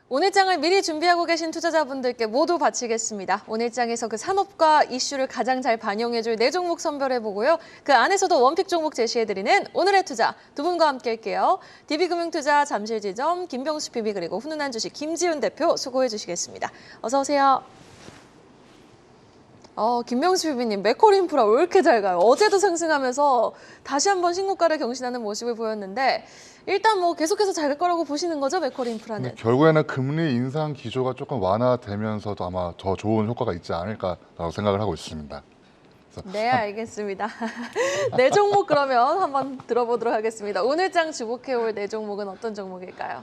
오늘장을 미리 준비하고 계신 투자자분들께 모두 바치겠습니다. 오늘장에서 그 산업과 이슈를 가장 잘 반영해줄 네 종목 선별해보고요. 그 안에서도 원픽 종목 제시해드리는 오늘의 투자 두 분과 함께 할게요. DB금융투자 잠실지점 김병수 PB 그리고 훈훈한 주식 김지훈 대표 수고해 주시겠습니다. 어서 오세요. 김명수 PB님, 맥콜인프라 왜 이렇게 잘 가요? 어제도 상승하면서 다시 한번 신고가를 경신하는 모습을 보였는데 일단 뭐 계속해서 잘 갈 거라고 보시는 거죠, 맥콜인프라는? 결국에는 금리 인상 기조가 조금 완화되면서도 아마 더 좋은 효과가 있지 않을까라고 생각을 하고 있습니다. 네, 알겠습니다. 네 종목 그러면 한번 들어보도록 하겠습니다. 오늘장 주목해올 네 종목은 어떤 종목일까요?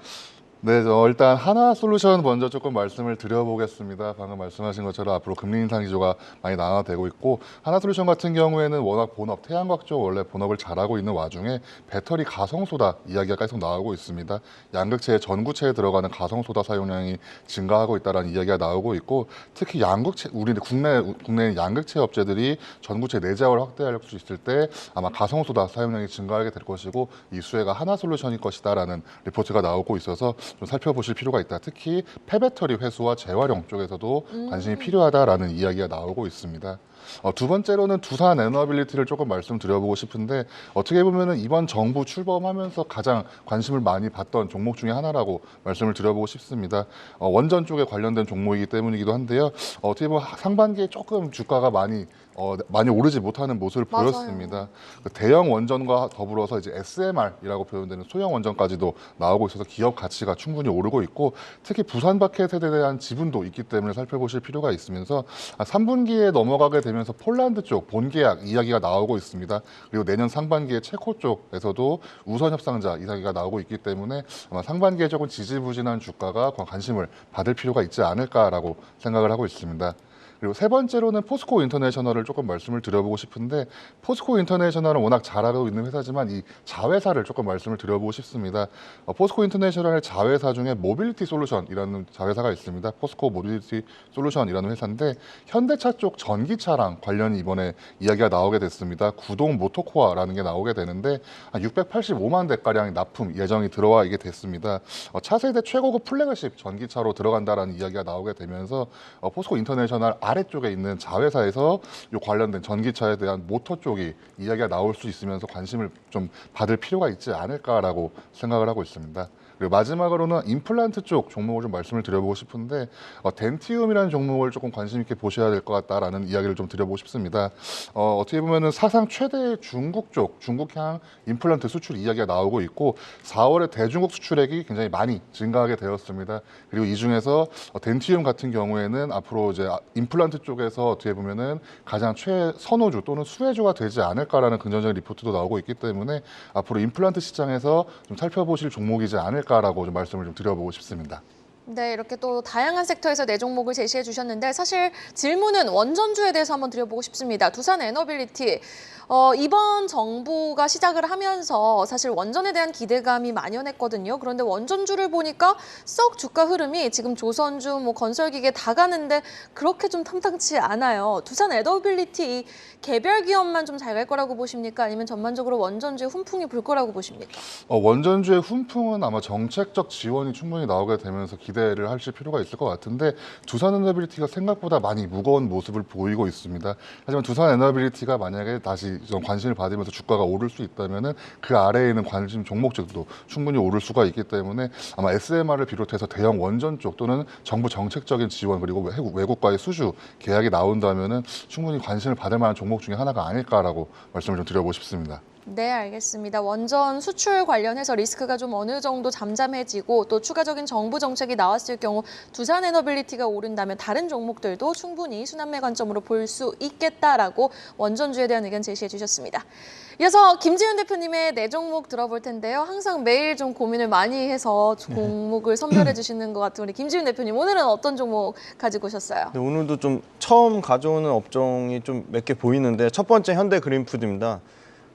네, 일단 하나솔루션 먼저 조금 말씀을 드려보겠습니다. 방금 말씀하신 것처럼 앞으로 금리 인상 기조가 많이 완화되고 있고 하나솔루션 같은 경우에는 워낙 본업, 태양광 쪽 원래 본업을 잘하고 있는 와중에 배터리 가성소다 이야기가 계속 나오고 있습니다. 양극재, 전구체에 들어가는 가성소다 사용량이 증가하고 있다는 이야기가 나오고 있고 특히 양극재, 우리 국내 양극재 업체들이 전구체 내재화를 확대할 수 있을 때 아마 가성소다 사용량이 증가하게 될 것이고 이 수혜가 하나솔루션일 것이다라는 리포트가 나오고 있어서 좀 살펴보실 필요가 있다. 특히 폐배터리 회수와 재활용 쪽에서도 관심이 필요하다라는 이야기가 나오고 있습니다. 두 번째로는 두산 에너빌리티를 조금 말씀드려보고 싶은데 어떻게 보면은 이번 정부 출범하면서 가장 관심을 많이 받던 종목 중에 하나라고 말씀을 드려보고 싶습니다. 원전 쪽에 관련된 종목이기 때문이기도 한데요. 어떻게 보면 상반기에 조금 주가가 많이 오르지 못하는 모습을 맞아요. 보였습니다. 대형 원전과 더불어서 이제 SMR이라고 표현되는 소형 원전까지도 나오고 있어서 기업 가치가 충분히 오르고 있고 특히 부산 바켓에 대한 지분도 있기 때문에 살펴보실 필요가 있으면서 3분기에 넘어가게 되면서 폴란드 쪽 본계약 이야기가 나오고 있습니다. 그리고 내년 상반기에 체코 쪽에서도 우선 협상자 이야기가 나오고 있기 때문에 아마 상반기에 조금 지지부진한 주가가 관심을 받을 필요가 있지 않을까라고 생각을 하고 있습니다. 그리고 세 번째로는 포스코 인터내셔널을 조금 말씀을 드려보고 싶은데 포스코 인터내셔널은 워낙 잘하고 있는 회사지만 이 자회사를 조금 말씀을 드려보고 싶습니다. 포스코 인터내셔널의 자회사 중에 모빌리티 솔루션이라는 자회사가 있습니다. 포스코 모빌리티 솔루션이라는 회사인데 현대차 쪽 전기차랑 관련이 이번에 이야기가 나오게 됐습니다. 구동 모토코아라는 게 나오게 되는데 한 685만 대가량의 납품 예정이 들어와 있게 됐습니다. 차세대 최고급 플래그십 전기차로 들어간다라는 이야기가 나오게 되면서 포스코 인터내셔널 아래쪽에 있는 자회사에서 이 관련된 전기차에 대한 모터 쪽이 이야기가 나올 수 있으면서 관심을 좀 받을 필요가 있지 않을까라고 생각을 하고 있습니다. 그리고 마지막으로는 임플란트 쪽 종목을 좀 말씀을 드려보고 싶은데 덴티움이라는 종목을 조금 관심 있게 보셔야 될 것 같다라는 이야기를 좀 드려보고 싶습니다. 어떻게 보면은 사상 최대의 중국향 임플란트 수출 이야기가 나오고 있고 4월에 대중국 수출액이 굉장히 많이 증가하게 되었습니다. 그리고 이 중에서 덴티움 같은 경우에는 앞으로 이제 임플란트 쪽에서 어떻게 보면은 가장 최선호주 또는 수혜주가 되지 않을까라는 긍정적인 리포트도 나오고 있기 때문에 앞으로 임플란트 시장에서 좀 살펴보실 종목이지 않을까라고 좀 말씀을 좀 드려보고 싶습니다. 네, 이렇게 또 다양한 섹터에서 네 종목을 제시해 주셨는데 사실 질문은 원전주에 대해서 한번 드려보고 싶습니다. 두산 에너빌리티, 이번 정부가 시작을 하면서 사실 원전에 대한 기대감이 만연했거든요. 그런데 원전주를 보니까 썩 주가 흐름이 지금 조선주, 건설기계 다 가는데 그렇게 좀 탐탁치 않아요. 두산 에너빌리티 개별 기업만 좀 잘 갈 거라고 보십니까? 아니면 전반적으로 원전주의 훈풍이 불 거라고 보십니까? 원전주의 훈풍은 아마 정책적 지원이 충분히 나오게 되면서 기대를 하실 필요가 있을 것 같은데 두산 에너빌리티가 생각보다 많이 무거운 모습을 보이고 있습니다. 하지만 두산 에너빌리티가 만약에 다시 좀 관심을 받으면서 주가가 오를 수 있다면은 그 아래에 있는 관심 종목들도 충분히 오를 수가 있기 때문에 아마 SMR을 비롯해서 대형 원전 쪽 또는 정부 정책적인 지원 그리고 외국과의 수주 계약이 나온다면은 충분히 관심을 받을 만한 종목 중에 하나가 아닐까라고 말씀을 좀 드려보고 싶습니다. 네, 알겠습니다. 원전 수출 관련해서 리스크가 좀 어느 정도 잠잠해지고 또 추가적인 정부 정책이 나왔을 경우 두산 에너빌리티가 오른다면 다른 종목들도 충분히 순환매 관점으로 볼 수 있겠다라고 원전주에 대한 의견 제시해 주셨습니다. 이어서 김지훈 대표님의 네 종목 들어볼 텐데요. 항상 매일 좀 고민을 많이 해서 종목을 선별해 주시는 것 같은 우리 김지훈 대표님, 오늘은 어떤 종목 가지고 오셨어요? 네, 오늘도 좀 처음 가져오는 업종이 좀 몇 개 보이는데 첫 번째 현대그린푸드입니다.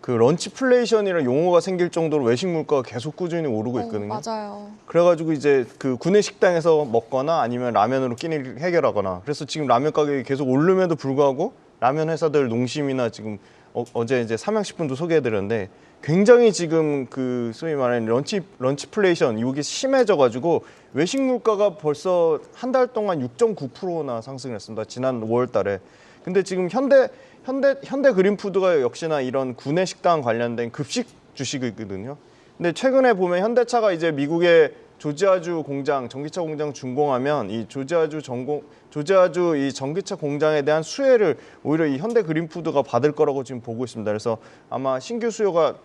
그 런치플레이션이라는 용어가 생길 정도로 외식 물가가 계속 꾸준히 오르고 있거든요. 맞아요. 그래가지고 이제 그 구내 식당에서 먹거나 아니면 라면으로 끼니를 해결하거나 그래서 지금 라면 가격이 계속 오름에도 불구하고 라면 회사들 농심이나 지금 어제 이제 삼양식품도 소개해드렸는데 굉장히 지금 그 소위 말하는 런치플레이션 이게 심해져가지고 외식 물가가 벌써 한 달 동안 6.9%나 상승했습니다. 지난 5월달에. 근데 지금 현대 그린푸드가 역시나 이런 구내 식당 관련된 급식 주식이거든요. 근데 최근에 보면 현대차가 이제 미국의 조지아주 공장, 전기차 공장 준공하면 이 조지아주 이 전기차 공장에 대한 수혜를 오히려 이 현대 그린푸드가 받을 거라고 지금 보고 있습니다. 그래서 아마 신규 수요가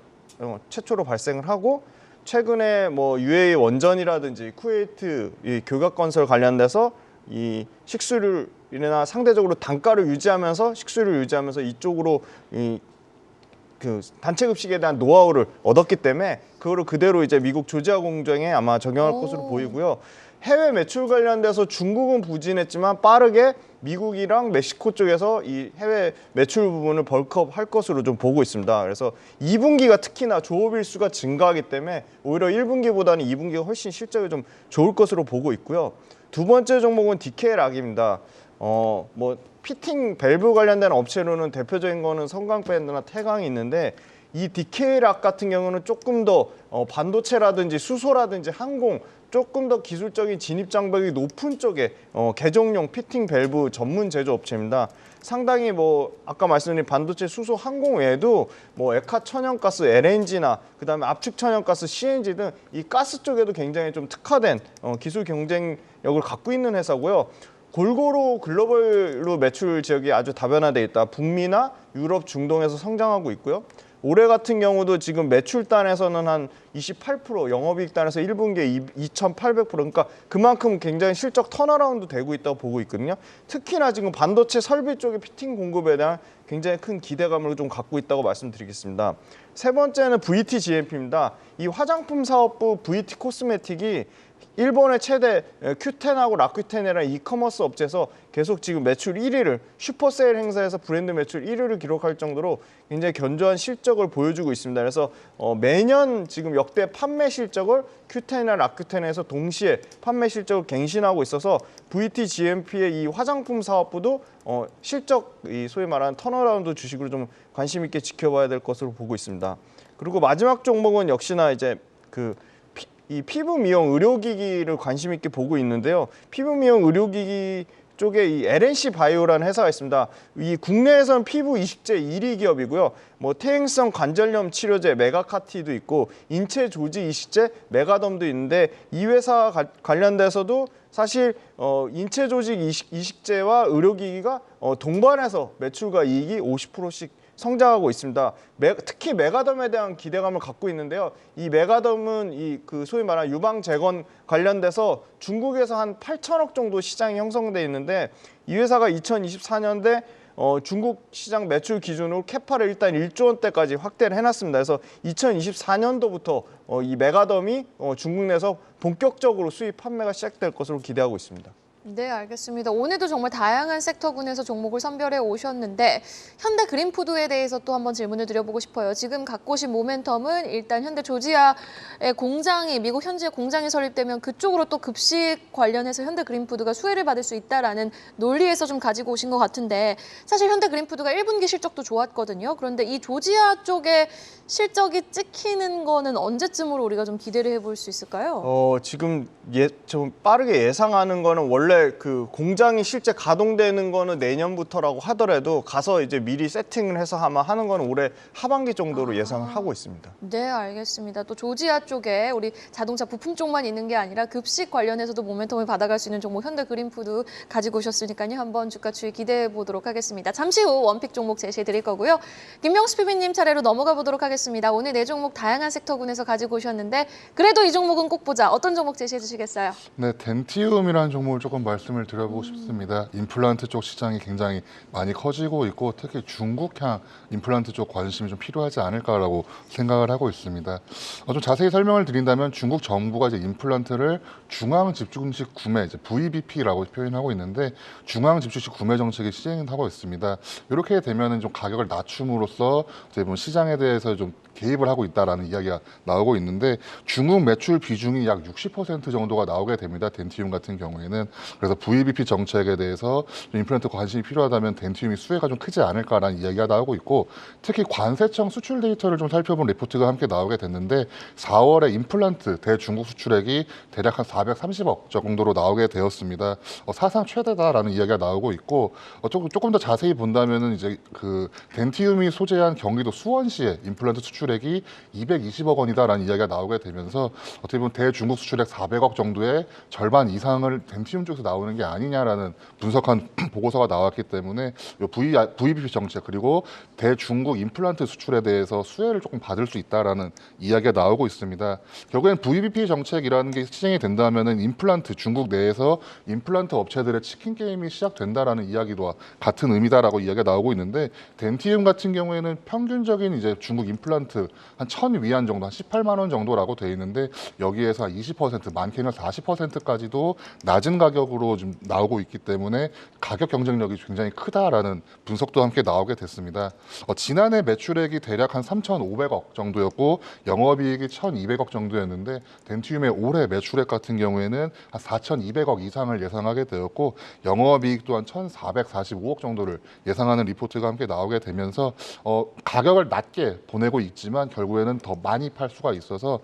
최초로 발생을 하고 최근에 뭐 UAE 원전이라든지 쿠웨이트 이 교각 건설 관련돼서 이 식수율이나 상대적으로 단가를 유지하면서 식수율을 유지하면서 이쪽으로 그 단체 급식에 대한 노하우를 얻었기 때문에 그거를 그대로 이제 미국 조지아 공장에 아마 적용할 것으로 보이고요. 해외 매출 관련돼서 중국은 부진했지만 빠르게 미국이랑 멕시코 쪽에서 이 해외 매출 부분을 벌크업 할 것으로 좀 보고 있습니다. 그래서 2분기가 특히나 조업일수가 증가하기 때문에 오히려 1분기보다는 2분기가 훨씬 실적이 좀 좋을 것으로 보고 있고요. 두 번째 종목은 DK락입니다. 뭐 피팅 밸브 관련된 업체로는 대표적인 거는 성강밴드나 태강이 있는데 이 DK락 같은 경우는 조금 더 반도체라든지 수소라든지 항공 조금 더 기술적인 진입 장벽이 높은 쪽에 개종용 피팅 밸브 전문 제조업체입니다. 상당히 뭐 아까 말씀드린 반도체, 수소, 항공 외에도 뭐 액화 천연가스, LNG나 그다음에 압축 천연가스, CNG 등 이 가스 쪽에도 굉장히 좀 특화된 기술 경쟁력을 갖고 있는 회사고요. 골고루 글로벌로 매출 지역이 아주 다변화되어 있다. 북미나 유럽, 중동에서 성장하고 있고요. 올해 같은 경우도 지금 매출단에서는 한 28%, 영업이익단에서 1분기에 2,800%, 그러니까 그만큼 굉장히 실적 턴어라운드 되고 있다고 보고 있거든요. 특히나 지금 반도체 설비 쪽의 피팅 공급에 대한 굉장히 큰 기대감을 좀 갖고 있다고 말씀드리겠습니다. 세 번째는 VTGMP입니다. 이 화장품 사업부 VT 코스메틱이 일본의 최대 큐텐하고 라쿠텐이라는 이커머스 업체에서 계속 지금 매출 1위를 슈퍼세일 행사에서 브랜드 매출 1위를 기록할 정도로 굉장히 견조한 실적을 보여주고 있습니다. 그래서 매년 지금 역대 판매 실적을 큐텐이나 라쿠텐에서 동시에 판매 실적을 갱신하고 있어서 VTGMP의 이 화장품 사업부도 실적 이 소위 말하는 턴어라운드 주식으로 좀 관심 있게 지켜봐야 될 것으로 보고 있습니다. 그리고 마지막 종목은 역시나 이제 이 피부 미용 의료기기를 관심 있게 보고 있는데요. 피부 미용 의료기기 쪽에 이 LNC 바이오라는 회사가 있습니다. 이 국내에서는 피부 이식제 1위 기업이고요. 뭐 퇴행성 관절염 치료제 메가카티도 있고 인체 조직 이식제 메가덤도 있는데 이 회사 관련돼서도 사실 인체 조직 이식제와 의료기기가 동반해서 매출과 이익이 50%씩 성장하고 있습니다. 특히 메가덤에 대한 기대감을 갖고 있는데요. 이 메가덤은 이 그 소위 말하는 유방 재건 관련돼서 중국에서 한 8천억 정도 시장이 형성돼 있는데 이 회사가 2024년대 중국 시장 매출 기준으로 캐파를 일단 1조 원대까지 확대를 해놨습니다. 그래서 2024년도부터 이 메가덤이 중국 내에서 본격적으로 수입 판매가 시작될 것으로 기대하고 있습니다. 네, 알겠습니다. 오늘도 정말 다양한 섹터군에서 종목을 선별해 오셨는데 현대 그린푸드에 대해서 또 한번 질문을 드려보고 싶어요. 지금 갖고 오신 모멘텀은 일단 현대 조지아의 공장이 미국 현지에 공장이 설립되면 그쪽으로 또 급식 관련해서 현대 그린푸드가 수혜를 받을 수 있다라는 논리에서 좀 가지고 오신 것 같은데 사실 현대 그린푸드가 1분기 실적도 좋았거든요. 그런데 이 조지아 쪽에 실적이 찍히는 거는 언제쯤으로 우리가 좀 기대를 해볼 수 있을까요? 지금 좀 빠르게 예상하는 거는 원래 그 공장이 실제 가동되는 거는 내년부터라고 하더라도 가서 이제 미리 세팅을 해서 아마 하는 거는 올해 하반기 정도로 예상을 하고 있습니다. 네, 알겠습니다. 또 조지아 쪽에 우리 자동차 부품 쪽만 있는 게 아니라 급식 관련해서도 모멘텀을 받아갈 수 있는 종목 현대 그린푸드 가지고 오셨으니까요. 한번 주가 추이 기대해 보도록 하겠습니다. 잠시 후 원픽 종목 제시해 드릴 거고요. 김명수 PB님 차례로 넘어가 보도록 하겠습니다. 오늘 네 종목 다양한 섹터군에서 가지고 오셨는데 그래도 이 종목은 꼭 보자. 어떤 종목 제시해 주시겠어요? 네, 덴티움이라는 종목을 조금 말씀을 드려보고 싶습니다. 임플란트 쪽 시장이 굉장히 많이 커지고 있고 특히 중국향 임플란트 쪽 관심이 좀 필요하지 않을까라고 생각을 하고 있습니다. 좀 자세히 설명을 드린다면 중국 정부가 이제 임플란트를 중앙 집중식 구매, 이제 VBP라고 표현하고 있는데 중앙 집중식 구매 정책이 시행하고 있습니다. 이렇게 되면은 좀 가격을 낮춤으로써 이제 시장에 대해서 좀 개입을 하고 있다라는 이야기가 나오고 있는데 중국 매출 비중이 약 60% 정도가 나오게 됩니다. 덴티움 같은 경우에는 그래서 VBP 정책에 대해서 좀 임플란트 관심이 필요하다면 덴티움이 수혜가 좀 크지 않을까라는 이야기가 나오고 있고, 특히 관세청 수출 데이터를 좀 살펴본 리포트가 함께 나오게 됐는데 4월에 임플란트 대중국 수출액이 대략 한 430억 정도로 나오게 되었습니다. 사상 최대다라는 이야기가 나오고 있고, 조금 더 자세히 본다면은 이제 그 덴티움이 소재한 경기도 수원시의 임플란트 수출액이 220억 원이다라는 이야기가 나오게 되면서 어떻게 보면 대중국 수출액 400억 정도의 절반 이상을 덴티움 쪽에서 나오는 게 아니냐라는 분석한 보고서가 나왔기 때문에 VBP 정책 그리고 대중국 임플란트 수출에 대해서 수혜를 조금 받을 수 있다라는 이야기가 나오고 있습니다. 결국엔 VBP 정책이라는 게 시행이 된다면은 임플란트 중국 내에서 임플란트 업체들의 치킨 게임이 시작된다라는 이야기와 같은 의미다라고 이야기가 나오고 있는데, 덴티움 같은 경우에는 평균적인 이제 중국 임플란트 한 1,000위안 정도, 한 18만 원 정도라고 돼 있는데 여기에서 한 20%, 많게는 40%까지도 낮은 가격으로 좀 나오고 있기 때문에 가격 경쟁력이 굉장히 크다라는 분석도 함께 나오게 됐습니다. 지난해 매출액이 대략 한 3,500억 정도였고 영업이익이 1,200억 정도였는데 덴티움의 올해 매출액 같은 경우에는 한 4,200억 이상을 예상하게 되었고 영업이익 또한 1,445억 정도를 예상하는 리포트가 함께 나오게 되면서 가격을 낮게 보내고 있지만 결국에는 더 많이 팔 수가 있어서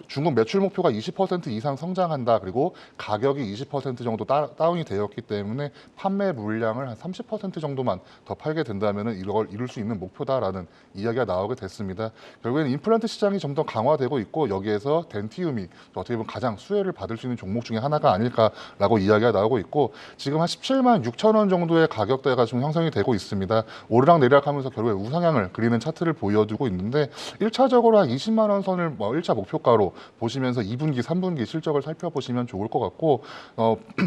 중국 매출 목표가 20% 이상 성장한다, 그리고 가격이 20% 정도 다운이 되었기 때문에 판매 물량을 한 30% 정도만 더 팔게 된다면 이걸 이룰 수 있는 목표다라는 이야기가 나오게 됐습니다. 결국에는 임플란트 시장이 좀 더 강화되고 있고 여기에서 덴티움이 어떻게 보면 가장 수혜를 받을 수 있는 종목 중에 하나가 아닐까라고 이야기가 나오고 있고, 지금 한 17만 6천 원 정도의 가격대가 지금 형성이 되고 있습니다. 오르락 내리락하면서 결국에 우상향을 그리는 차트를 보여주고 있는데 1차적으로 한 20만 원 선을 1차 목표가로 보시면서 2분기, 3분기 실적을 살펴보시면 좋을 것 같고,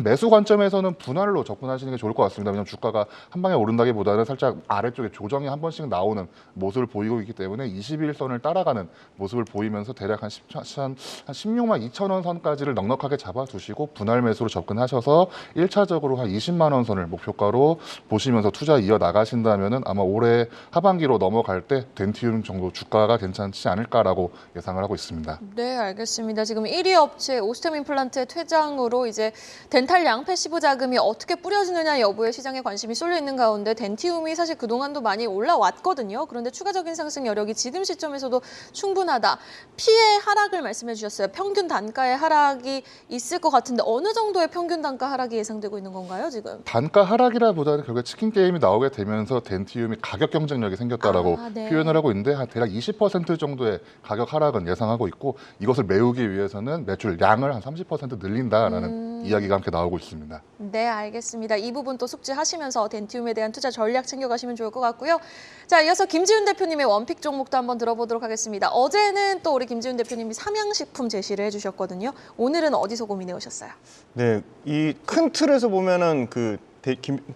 매수 관점에서는 분할로 접근하시는 게 좋을 것 같습니다. 왜냐하면 주가가 한 방에 오른다기보다는 살짝 아래쪽에 조정이 한 번씩 나오는 모습을 보이고 있기 때문에 21선을 따라가는 모습을 보이면서 대략 한 16만 2천 원 선까지를 넉넉하게 잡아두시고 분할 매수로 접근하셔서 1차적으로 한 20만 원 선을 목표가로 보시면서 투자 이어나가신다면 아마 올해 하반기로 넘어갈 때 덴티움 정도 주가가 괜찮지 않을까라고 예상을 하고 있습니다. 네, 알겠습니다. 지금 1위 업체 오스템 임플란트의 퇴장으로 이제 덴탈량 패시브 자금이 어떻게 뿌려지느냐 여부에 시장에 관심이 쏠려 있는 가운데 덴티움이 사실 그동안도 많이 올라왔거든요. 그런데 추가적인 상승 여력이 지금 시점에서도 충분하다. 피해 하락을 말씀해 주셨어요. 평균 단가의 하락이 있을 것 같은데 어느 정도의 평균 단가 하락이 예상되고 있는 건가요, 지금? 단가 하락이라보다는 결국에 치킨 게임이 나오게 되면서 덴티움이 가격 경쟁력이 생겼다라고 네. 표현을 하고 있는데 한 대략 20% 정도의 가격 하락은 예상하고 있고, 이것을 메우기 위해서는 매출량을 한 30% 늘린다라는 이야기가 함께 나오고 있습니다. 네, 알겠습니다. 이 부분 또 숙지하시면서 덴티움에 대한 투자 전략 챙겨가시면 좋을 것 같고요. 자, 이어서 김지훈 대표님의 원픽 종목도 한번 들어보도록 하겠습니다. 어제는 또 우리 김지훈 대표님이 삼양식품 제시를 해주셨거든요. 오늘은 어디서 고민해 오셨어요? 네, 이 큰 틀에서 보면은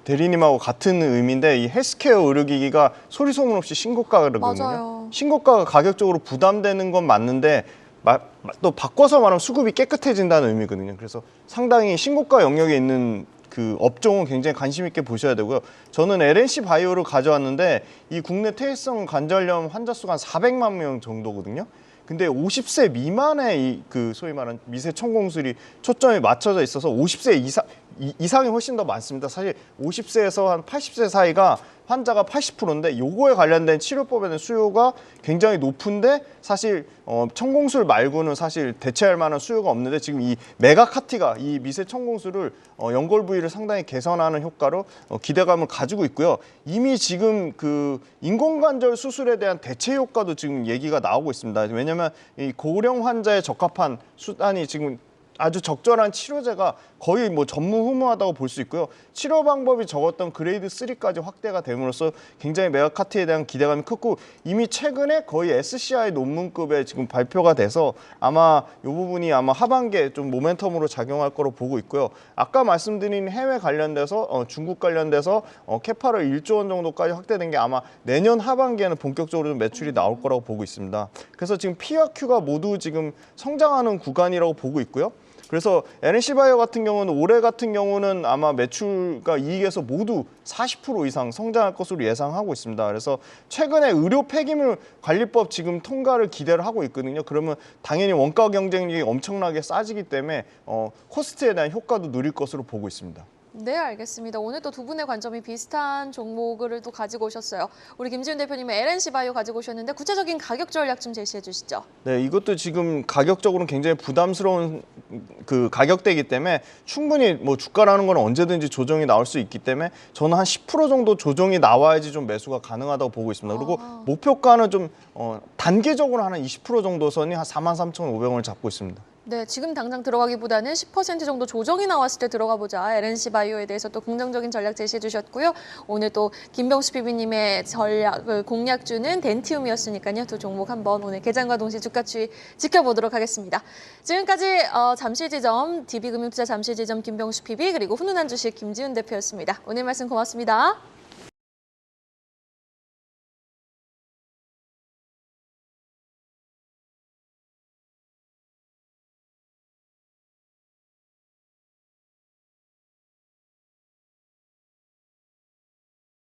대리님하고 같은 의미인데 이 헬스케어 의료기기가 소리 소문 없이 신고가거든요. 맞아요. 신고가가 가격적으로 부담되는 건 맞는데 또 바꿔서 말하면 수급이 깨끗해진다는 의미거든요. 그래서 상당히 신고가 영역에 있는 그 업종은 굉장히 관심 있게 보셔야 되고요. 저는 LNC 바이오를 가져왔는데 이 국내 퇴행성 관절염 환자 수가 한 400만 명 정도거든요. 근데 50세 미만의 이 그 소위 말하는 미세 첨공술이 초점이 맞춰져 있어서 50세 이상이 훨씬 더 많습니다. 사실 50세에서 한 80세 사이가 환자가 80%인데 요거에 관련된 치료법에 대한 수요가 굉장히 높은데 사실 첨공술 말고는 사실 대체할 만한 수요가 없는데 지금 이 메가카티가 이 미세 첨공술을 연골 부위를 상당히 개선하는 효과로 기대감을 가지고 있고요. 이미 지금 그 인공관절 수술에 대한 대체 효과도 지금 얘기가 나오고 있습니다. 왜냐하면 이 고령 환자에 적합한 수단이 지금 아주 적절한 치료제가 거의 뭐 전무후무하다고 볼 수 있고요. 치료 방법이 적었던 그레이드 3까지 확대가 됨으로써 굉장히 메가카티에 대한 기대감이 크고 이미 최근에 거의 SCI 논문급에 지금 발표가 돼서 아마 이 부분이 아마 하반기에 좀 모멘텀으로 작용할 거로 보고 있고요. 아까 말씀드린 해외 관련돼서 중국 관련돼서 캐파를 1조 원 정도까지 확대된 게 아마 내년 하반기에는 본격적으로 좀 매출이 나올 거라고 보고 있습니다. 그래서 지금 P와 Q가 모두 지금 성장하는 구간이라고 보고 있고요. 그래서 NC바이오 같은 경우는 올해 같은 경우는 아마 매출과 이익에서 모두 40% 이상 성장할 것으로 예상하고 있습니다. 그래서 최근에 의료 폐기물 관리법 지금 통과를 기대를 하고 있거든요. 그러면 당연히 원가 경쟁력이 엄청나게 싸지기 때문에 코스트에 대한 효과도 누릴 것으로 보고 있습니다. 네, 알겠습니다. 오늘 또 두 분의 관점이 비슷한 종목을 또 가지고 오셨어요. 우리 김지훈 대표님은 LNC바이오 가지고 오셨는데 구체적인 가격 전략 좀 제시해 주시죠. 네, 이것도 지금 가격적으로는 굉장히 부담스러운 그 가격대이기 때문에 충분히 뭐 주가라는 건 언제든지 조정이 나올 수 있기 때문에 저는 한 10% 정도 조정이 나와야지 좀 매수가 가능하다고 보고 있습니다. 그리고 목표가는 좀 단계적으로 한 20% 정도 선이 한 43,500원을 잡고 있습니다. 네, 지금 당장 들어가기보다는 10% 정도 조정이 나왔을 때 들어가 보자. LNC바이오에 대해서 또 긍정적인 전략 제시해 주셨고요. 오늘 또 김병수 PB님의 전략을 공략주는 덴티움이었으니까요. 두 종목 한번 오늘 개장과 동시에 주가 추이 지켜보도록 하겠습니다. 지금까지 잠실지점, DB금융투자 잠실지점 김병수 PB 그리고 훈훈한 주식 김지훈 대표였습니다. 오늘 말씀 고맙습니다.